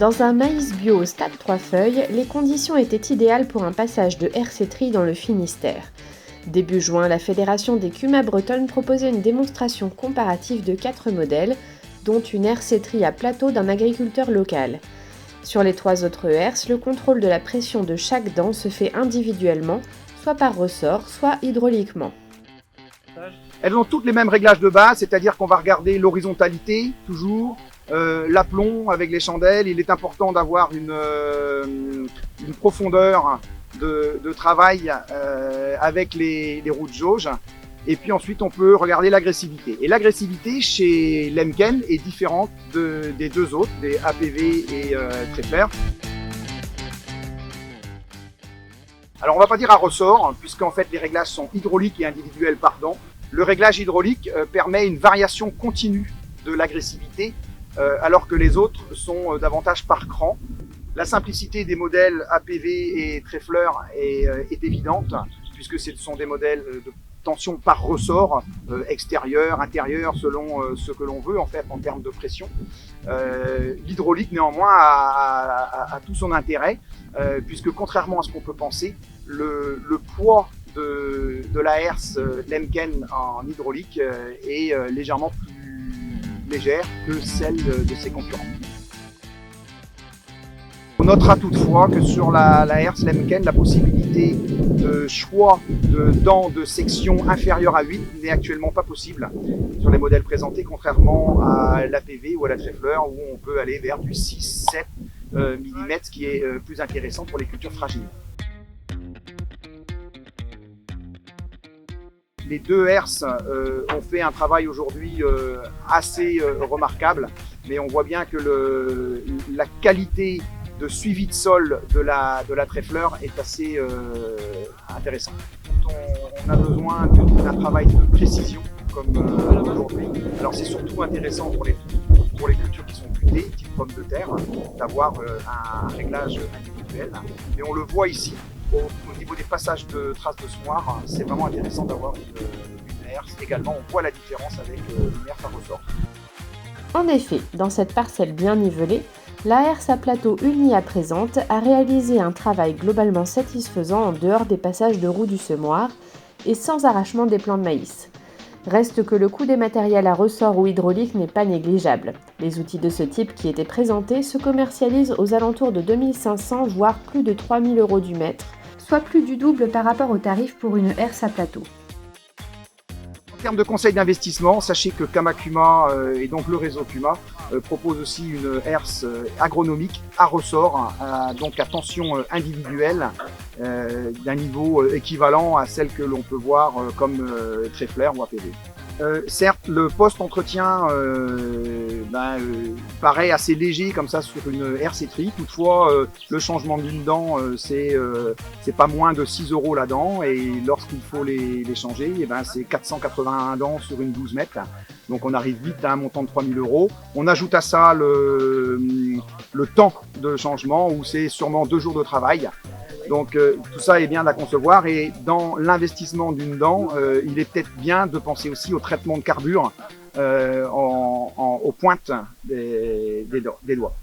Dans un maïs bio au stade 3 feuilles, les conditions étaient idéales pour un passage de RC-Tri dans le Finistère. Début juin, la Fédération des Cumas bretonnes proposait une démonstration comparative de 4 modèles, dont une RC-Tri à plateau d'un agriculteur local. Sur les 3 autres herses, le contrôle de la pression de chaque dent se fait individuellement, soit par ressort, soit hydrauliquement. Elles ont toutes les mêmes réglages de base, c'est-à-dire qu'on va regarder l'horizontalité, toujours, l'aplomb avec les chandelles. Il est important d'avoir une profondeur de travail avec les roues de jauge. Et puis ensuite, on peut regarder l'agressivité. Et l'agressivité chez Lemken est différente des deux autres, des APV et Treffler. Alors on va pas dire à ressort, puisqu'en fait les réglages sont hydrauliques et individuels par dent. Le réglage hydraulique permet une variation continue de l'agressivité, alors que les autres sont davantage par cran. La simplicité des modèles APV et Treffler est évidente, puisque ce sont des modèles de tension par ressort, extérieur, intérieur, selon ce que l'on veut en fait en termes de pression. L'hydraulique néanmoins a tout son intérêt, puisque contrairement à ce qu'on peut penser, le poids de la herse Lemken en hydraulique est légèrement plus légère que celle de ses concurrents. On notera toutefois que sur la herse Lemken, la possibilité de choix de dents de section inférieure à 8 n'est actuellement pas possible sur les modèles présentés, contrairement à l'APV ou à la Treffler où on peut aller vers du 6-7 mm, ce qui est plus intéressant pour les cultures fragiles. Les deux herses ont fait un travail aujourd'hui assez remarquable, mais on voit bien que la qualité de suivi de sol de la Treffler est assez intéressante. On a besoin d'un travail de précision comme aujourd'hui. Alors c'est surtout intéressant pour les cultures qui sont butées, type pommes de terre, d'avoir un réglage individuel. Mais on le voit ici, au niveau des passages de traces de semoir, c'est vraiment intéressant d'avoir une herse. Également, on voit la différence avec une herse à ressort. En effet, dans cette parcelle bien nivelée, la herse à plateau unie à présente a réalisé un travail globalement satisfaisant en dehors des passages de roues du semoir et sans arrachement des plants de maïs. Reste que le coût des matériels à ressort ou hydraulique n'est pas négligeable. Les outils de ce type qui étaient présentés se commercialisent aux alentours de 2500 voire plus de 3000 € du mètre, soit plus du double par rapport au tarif pour une herse à plateau. En termes de conseils d'investissement, sachez que Kamakuma et donc le réseau Kuma propose aussi une herse agronomique à ressort, donc à tension individuelle d'un niveau équivalent à celle que l'on peut voir comme Treffler ou APV. Certes, le post-entretien paraît assez léger comme ça sur une RC-Tri. Toutefois, le changement d'une dent, c'est pas moins de 6 € la dent. Et lorsqu'il faut les changer, c'est 481 dents sur une 12 mètres. Donc on arrive vite à un montant de 3000 €. On ajoute à ça le temps de changement où c'est sûrement 2 jours de travail. Donc tout ça est bien à concevoir et dans l'investissement d'une dent, il est peut-être bien de penser aussi au traitement de carbure aux pointes des doigts.